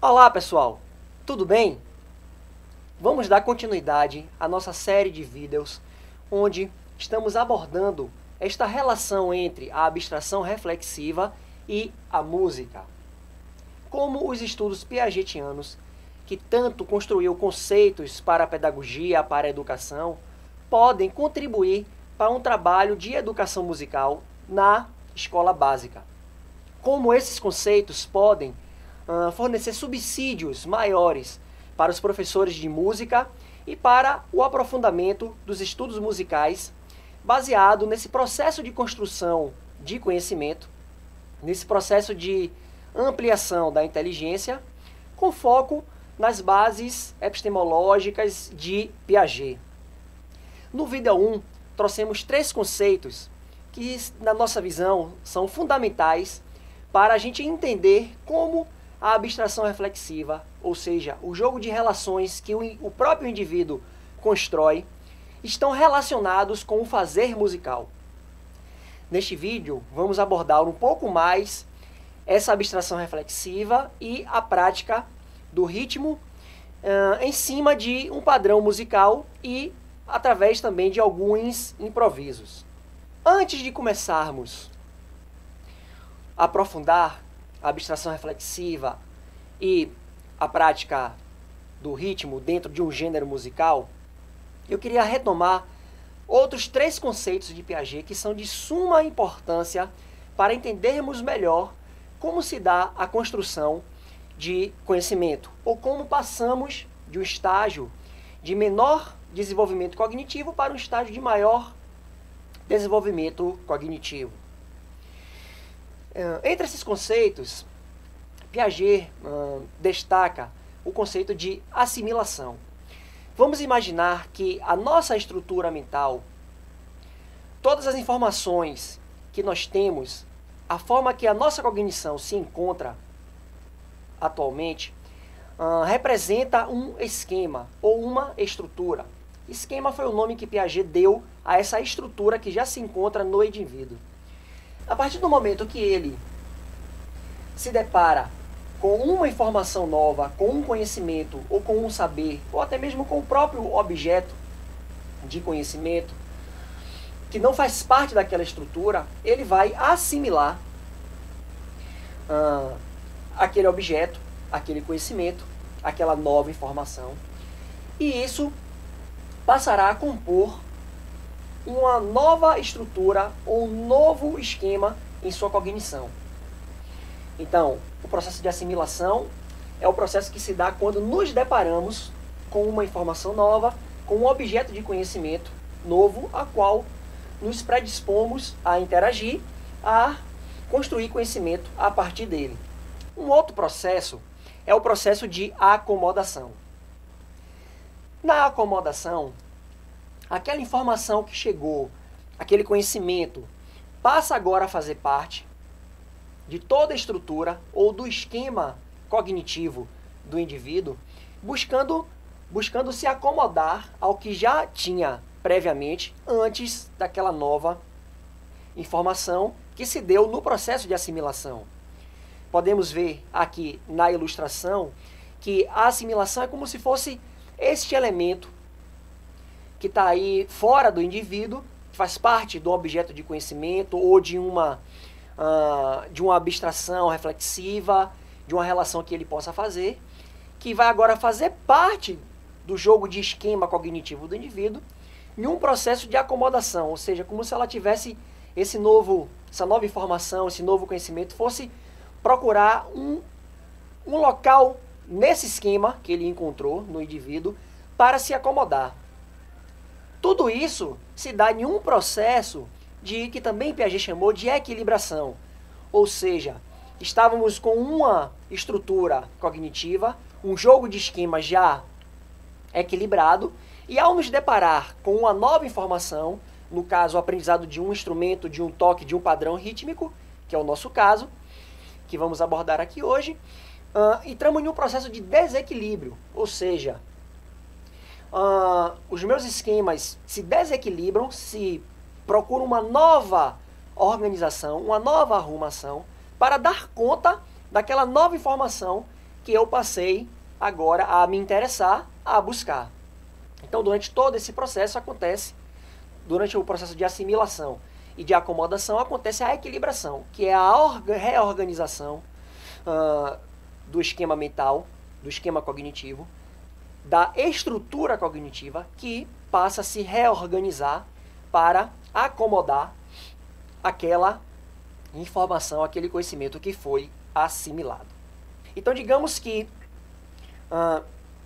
Olá pessoal, tudo bem? Vamos dar continuidade à nossa série de vídeos onde estamos abordando esta relação entre a abstração reflexiva e a música. Como os estudos piagetianos, que tanto construiu conceitos para a pedagogia, para a educação, podem contribuir para um trabalho de educação musical na escola básica. Como esses conceitos podem fornecer subsídios maiores para os professores de música e para o aprofundamento dos estudos musicais, baseado nesse processo de construção de conhecimento, nesse processo de ampliação da inteligência, com foco nas bases epistemológicas de Piaget. No vídeo 1, trouxemos 3 conceitos que, na nossa visão, são fundamentais para a gente entender como a abstração reflexiva, ou seja, o jogo de relações que o próprio indivíduo constrói, estão relacionados com o fazer musical. Neste vídeo, vamos abordar um pouco mais essa abstração reflexiva e a prática do ritmo em cima de um padrão musical e através também de alguns improvisos. Antes de começarmos a aprofundar a abstração reflexiva e a prática do ritmo dentro de um gênero musical, eu queria retomar outros 3 conceitos de Piaget que são de suma importância para entendermos melhor como se dá a construção de conhecimento, ou como passamos de um estágio de menor desenvolvimento cognitivo para um estágio de maior desenvolvimento cognitivo. Entre esses conceitos, Piaget destaca o conceito de assimilação. Vamos imaginar que a nossa estrutura mental, todas as informações que nós temos, a forma que a nossa cognição se encontra atualmente, representa um esquema ou uma estrutura. Esquema foi o nome que Piaget deu a essa estrutura que já se encontra no indivíduo. A partir do momento que ele se depara com uma informação nova, com um conhecimento, ou com um saber, ou até mesmo com o próprio objeto de conhecimento, que não faz parte daquela estrutura, ele vai assimilar aquele objeto, aquele conhecimento, aquela nova informação, e isso passará a compor uma nova estrutura ou um novo esquema em sua cognição. Então, o processo de assimilação é o processo que se dá quando nos deparamos com uma informação nova, com um objeto de conhecimento novo, a qual nos predispomos a interagir, a construir conhecimento a partir dele. Um outro processo é o processo de acomodação. Na acomodação, aquela informação que chegou, aquele conhecimento, passa agora a fazer parte de toda a estrutura ou do esquema cognitivo do indivíduo, buscando se acomodar ao que já tinha previamente, antes daquela nova informação que se deu no processo de assimilação. Podemos ver aqui na ilustração que a assimilação é como se fosse este elemento que está aí fora do indivíduo, faz parte do objeto de conhecimento ou de uma abstração reflexiva, de uma relação que ele possa fazer, que vai agora fazer parte do jogo de esquema cognitivo do indivíduo em um processo de acomodação, ou seja, como se ela tivesse essa nova informação, esse novo conhecimento, fosse procurar um local nesse esquema que ele encontrou no indivíduo para se acomodar. Tudo isso se dá em um processo que também Piaget chamou de equilibração. Ou seja, estávamos com uma estrutura cognitiva, um jogo de esquema já equilibrado, e ao nos deparar com uma nova informação, no caso o aprendizado de um instrumento, de um toque, de um padrão rítmico, que é o nosso caso, que vamos abordar aqui hoje, entramos em um processo de desequilíbrio, ou seja, os meus esquemas se desequilibram, se procuram uma nova organização, uma nova arrumação, para dar conta daquela nova informação que eu passei agora a me interessar, a buscar. Então, durante todo esse processo acontece, durante o processo de assimilação e de acomodação, acontece a equilibração, que é a reorganização do esquema mental, do esquema cognitivo, da estrutura cognitiva, que passa a se reorganizar para acomodar aquela informação, aquele conhecimento que foi assimilado. Então, digamos que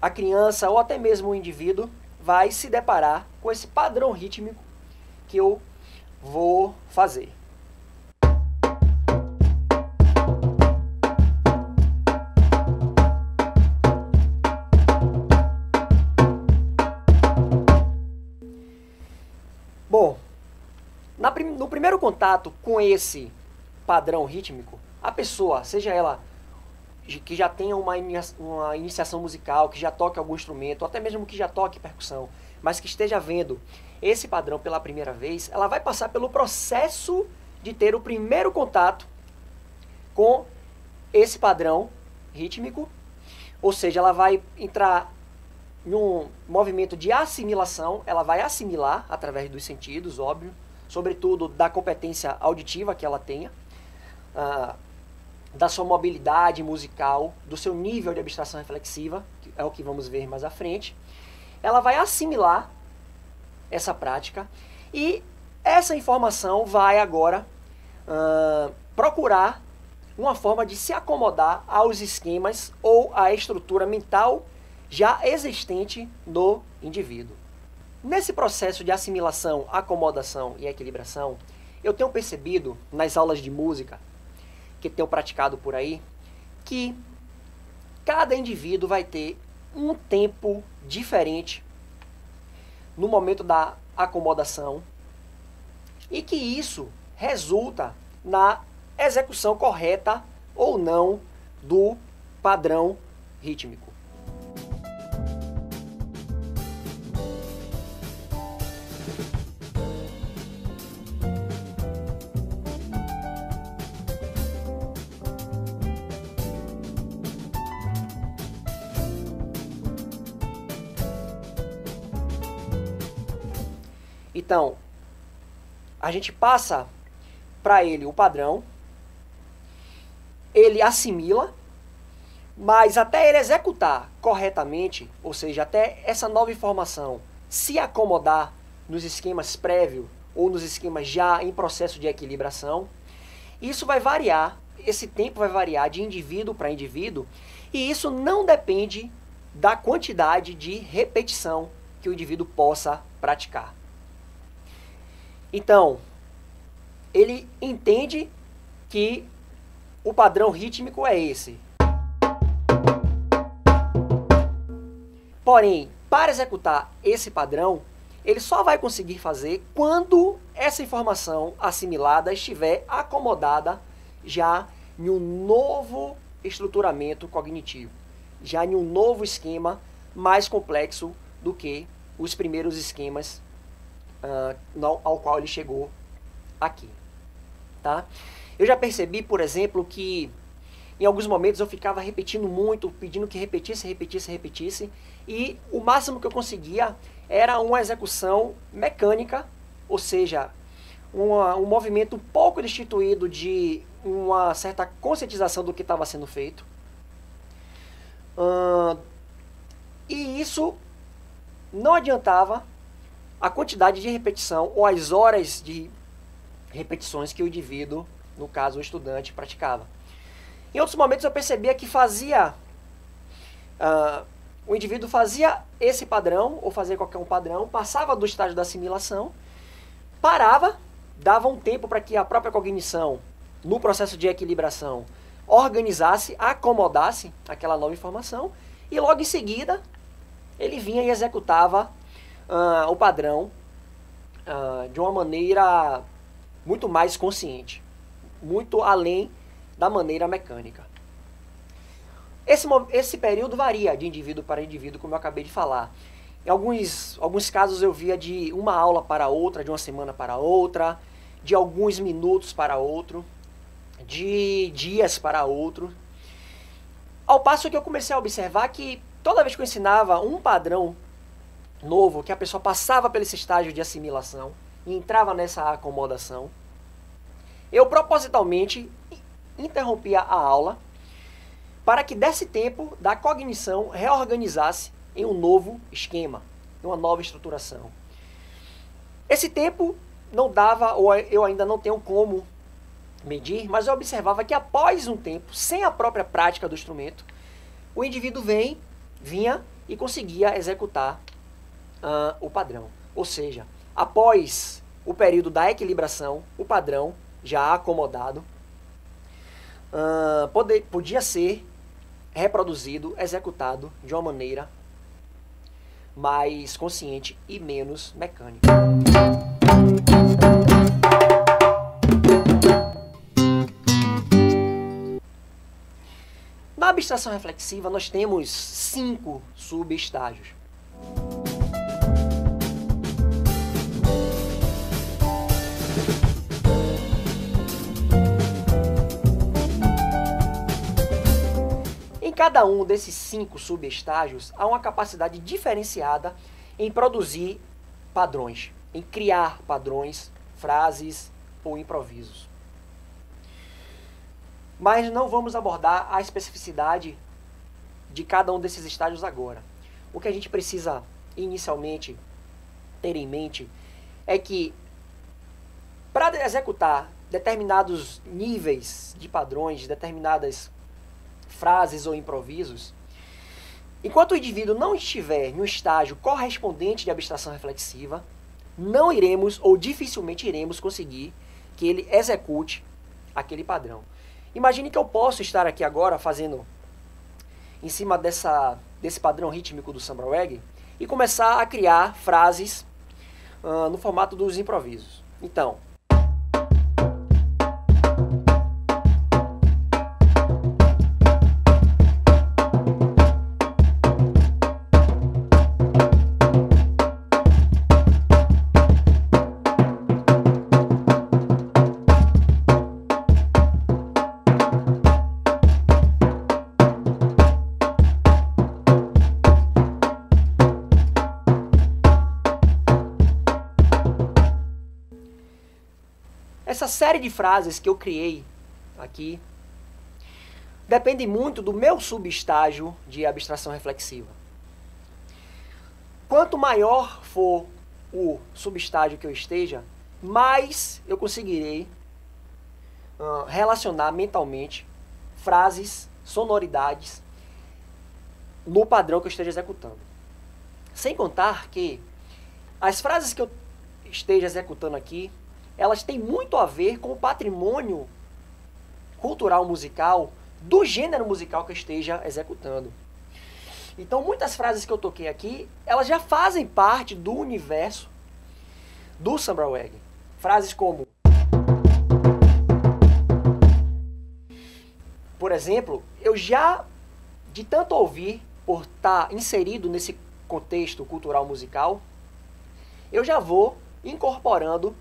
a criança ou até mesmo o indivíduo vai se deparar com esse padrão rítmico que eu vou fazer. Bom, no primeiro contato com esse padrão rítmico, a pessoa, seja ela que já tenha uma iniciação musical, que já toque algum instrumento, ou até mesmo que já toque percussão, mas que esteja vendo esse padrão pela primeira vez, ela vai passar pelo processo de ter o primeiro contato com esse padrão rítmico, ou seja, ela vai entrar num movimento de assimilação, ela vai assimilar através dos sentidos, óbvio, sobretudo da competência auditiva que ela tenha, da sua mobilidade musical, do seu nível de abstração reflexiva, que é o que vamos ver mais à frente. Ela vai assimilar essa prática e essa informação vai agora procurar uma forma de se acomodar aos esquemas ou à estrutura mental já existente no indivíduo. Nesse processo de assimilação, acomodação e equilibração, eu tenho percebido nas aulas de música que tenho praticado por aí, que cada indivíduo vai ter um tempo diferente no momento da acomodação e que isso resulta na execução correta ou não do padrão rítmico. Então, a gente passa para ele o padrão, ele assimila, mas até ele executar corretamente, ou seja, até essa nova informação se acomodar nos esquemas prévios ou nos esquemas já em processo de equilibração, isso vai variar, esse tempo vai variar de indivíduo para indivíduo, e isso não depende da quantidade de repetição que o indivíduo possa praticar. Então, ele entende que o padrão rítmico é esse. Porém, para executar esse padrão, ele só vai conseguir fazer quando essa informação assimilada estiver acomodada já em um novo estruturamento cognitivo, já em um novo esquema mais complexo do que os primeiros esquemas ao qual ele chegou aqui. Tá? Eu já percebi, por exemplo, que em alguns momentos eu ficava repetindo muito, pedindo que repetisse, e o máximo que eu conseguia era uma execução mecânica, ou seja, um movimento um pouco destituído de uma certa conscientização do que estava sendo feito. E isso não adiantava a quantidade de repetição ou as horas de repetições que o indivíduo, no caso o estudante, praticava. Em outros momentos eu percebia que o indivíduo fazia esse padrão, ou fazia qualquer um padrão, passava do estágio da assimilação, parava, dava um tempo para que a própria cognição, no processo de equilibração, organizasse, acomodasse aquela nova informação, e logo em seguida ele vinha e executava o padrão de uma maneira muito mais consciente, muito além da maneira mecânica. Esse período varia de indivíduo para indivíduo, como eu acabei de falar. Em alguns casos eu via de uma aula para outra, de uma semana para outra, de alguns minutos para outro, de dias para outro. Ao passo que eu comecei a observar que toda vez que eu ensinava um padrão novo, que a pessoa passava por esse estágio de assimilação e entrava nessa acomodação, eu propositalmente interrompia a aula para que desse tempo da cognição reorganizasse em um novo esquema, em uma nova estruturação. Esse tempo não dava, ou eu ainda não tenho como medir, mas eu observava que após um tempo, sem a própria prática do instrumento, o indivíduo vinha e conseguia executar o padrão. Ou seja, após o período da equilibração, o padrão já acomodado podia ser reproduzido, executado de uma maneira mais consciente e menos mecânica. Na abstração reflexiva, nós temos 5 subestágios. Em cada um desses 5 subestágios, há uma capacidade diferenciada em produzir padrões, em criar padrões, frases ou improvisos. Mas não vamos abordar a especificidade de cada um desses estágios agora. O que a gente precisa inicialmente ter em mente é que para executar determinados níveis de padrões, determinadas frases ou improvisos, enquanto o indivíduo não estiver no estágio correspondente de abstração reflexiva, não iremos ou dificilmente iremos conseguir que ele execute aquele padrão. Imagine que eu posso estar aqui agora fazendo em cima desse padrão rítmico do samba reggae e começar a criar frases no formato dos improvisos. Então, essa série de frases que eu criei aqui depende muito do meu subestágio de abstração reflexiva. Quanto maior for o subestágio que eu esteja, mais eu conseguirei relacionar mentalmente frases, sonoridades no padrão que eu esteja executando. Sem contar que as frases que eu esteja executando aqui, elas têm muito a ver com o patrimônio cultural musical do gênero musical que eu esteja executando. Então, muitas frases que eu toquei aqui, elas já fazem parte do universo do samba reggae. Frases como, por exemplo, eu já, de tanto ouvir, por estar inserido nesse contexto cultural musical, eu já vou incorporando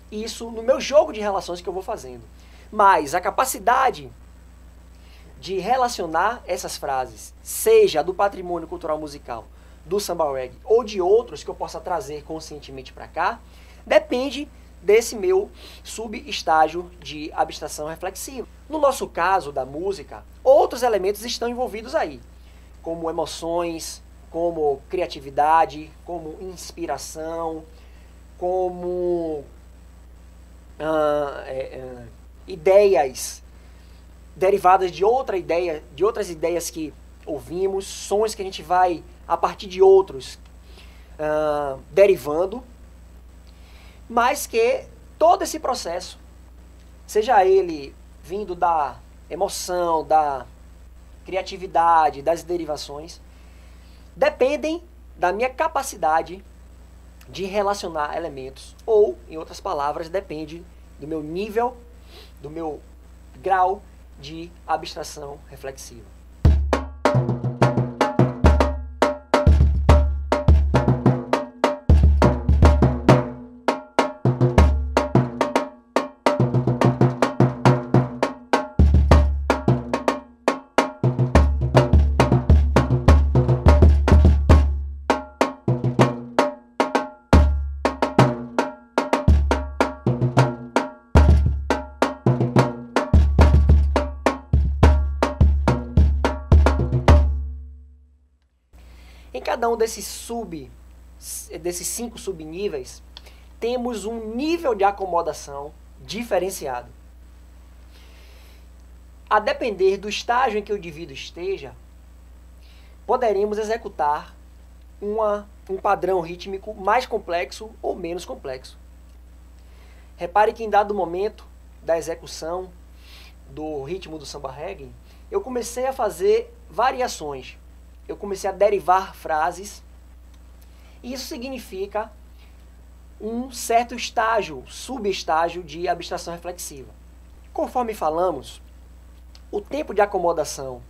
isso no meu jogo de relações que eu vou fazendo. Mas a capacidade de relacionar essas frases, seja do patrimônio cultural musical, do samba reggae ou de outros que eu possa trazer conscientemente para cá, depende desse meu subestágio de abstração reflexiva. No nosso caso da música, outros elementos estão envolvidos aí, como emoções, como criatividade, como inspiração, como ideias derivadas de outras ideias que ouvimos, sons que a gente vai, a partir de outros, derivando, mas que todo esse processo, seja ele vindo da emoção, da criatividade, das derivações, dependem da minha capacidade de relacionar elementos, ou, em outras palavras, depende do meu nível, do meu grau de abstração reflexiva. cada um desses 5 subníveis, temos um nível de acomodação diferenciado. A depender do estágio em que o indivíduo esteja, poderemos executar um padrão rítmico mais complexo ou menos complexo. Repare que em dado momento da execução do ritmo do samba reggae, eu comecei a fazer variações. Eu comecei a derivar frases. E isso significa um certo estágio, subestágio de abstração reflexiva. Conforme falamos, o tempo de acomodação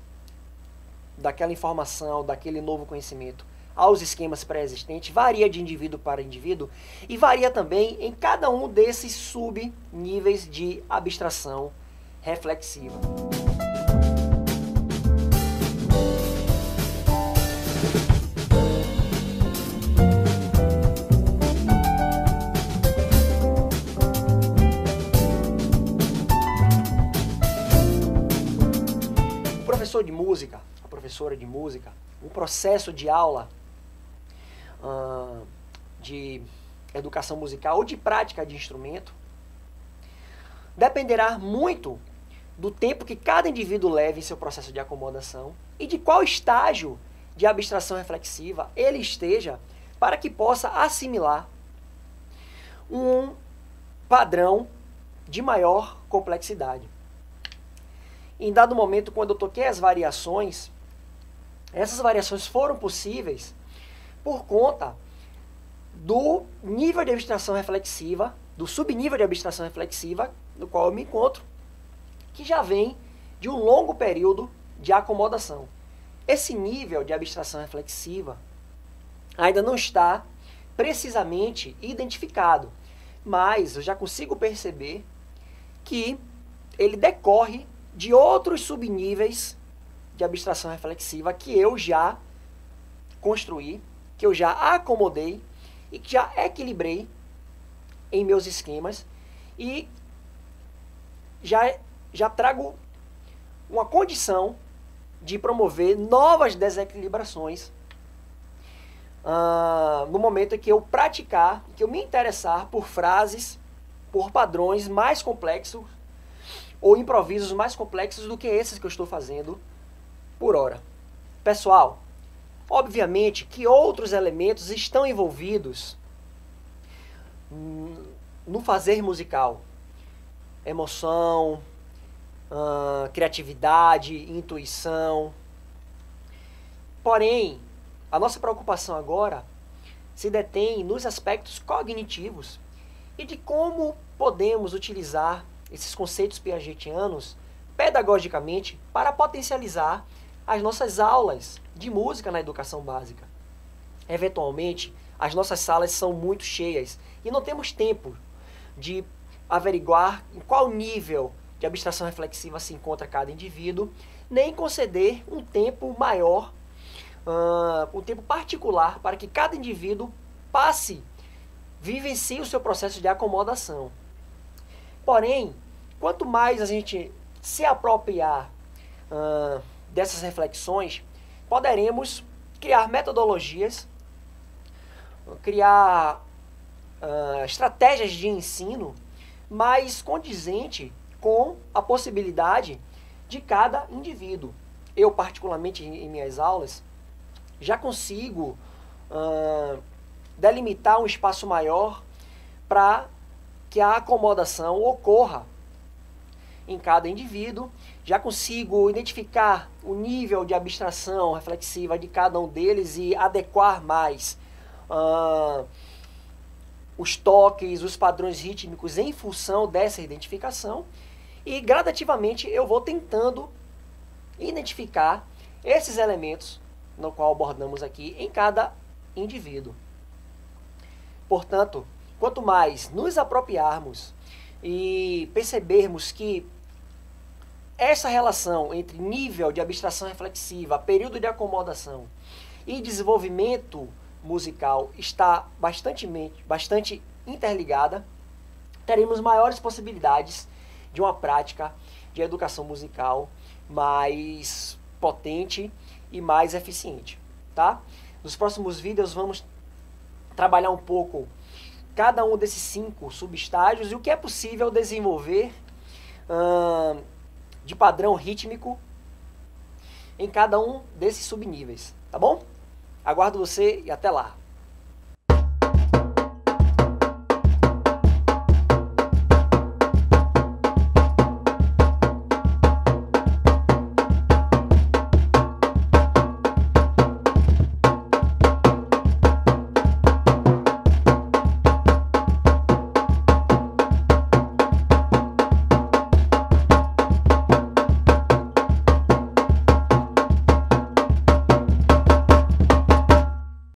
daquela informação, daquele novo conhecimento aos esquemas pré-existentes varia de indivíduo para indivíduo e varia também em cada um desses subníveis de abstração reflexiva. O professor de música, a professora de música, um processo de aula de educação musical ou de prática de instrumento dependerá muito do tempo que cada indivíduo leve em seu processo de acomodação e de qual estágio de abstração reflexiva ele esteja para que possa assimilar um padrão de maior complexidade. Em dado momento, quando eu toquei as variações, essas variações foram possíveis por conta do nível de abstração reflexiva, do subnível de abstração reflexiva no qual eu me encontro, que já vem de um longo período de acomodação. Esse nível de abstração reflexiva ainda não está precisamente identificado, mas eu já consigo perceber que ele decorre de outros subníveis de abstração reflexiva que eu já construí, que eu já acomodei e que já equilibrei em meus esquemas e já trago uma condição de promover novas desequilibrações no momento em que eu praticar, que eu me interessar por frases, por padrões mais complexos ou improvisos mais complexos do que esses que eu estou fazendo por hora. Pessoal, obviamente que outros elementos estão envolvidos no fazer musical. Emoção, criatividade, intuição. Porém, a nossa preocupação agora se detém nos aspectos cognitivos e de como podemos utilizar esses conceitos piagetianos pedagogicamente para potencializar as nossas aulas de música na educação básica. Eventualmente, as nossas salas são muito cheias e não temos tempo de averiguar em qual nível de abstração reflexiva se encontra cada indivíduo, nem conceder um tempo maior, um tempo particular para que cada indivíduo vivencie o seu processo de acomodação. Porém, quanto mais a gente se apropriar dessas reflexões, poderemos criar metodologias, criar estratégias de ensino mais condizente com a possibilidade de cada indivíduo. Eu, particularmente, em minhas aulas, já consigo delimitar um espaço maior para que a acomodação ocorra em cada indivíduo. Já consigo identificar o nível de abstração reflexiva de cada um deles e adequar mais os toques, os padrões rítmicos em função dessa identificação. E gradativamente eu vou tentando identificar esses elementos no qual abordamos aqui em cada indivíduo. Portanto, quanto mais nos apropriarmos e percebermos que essa relação entre nível de abstração reflexiva, período de acomodação e desenvolvimento musical está bastante interligada, teremos maiores possibilidades de uma prática de educação musical mais potente e mais eficiente, tá? Nos próximos vídeos vamos trabalhar um pouco cada um desses 5 subestágios e o que é possível desenvolver de padrão rítmico em cada um desses subníveis, tá bom? Aguardo você e até lá!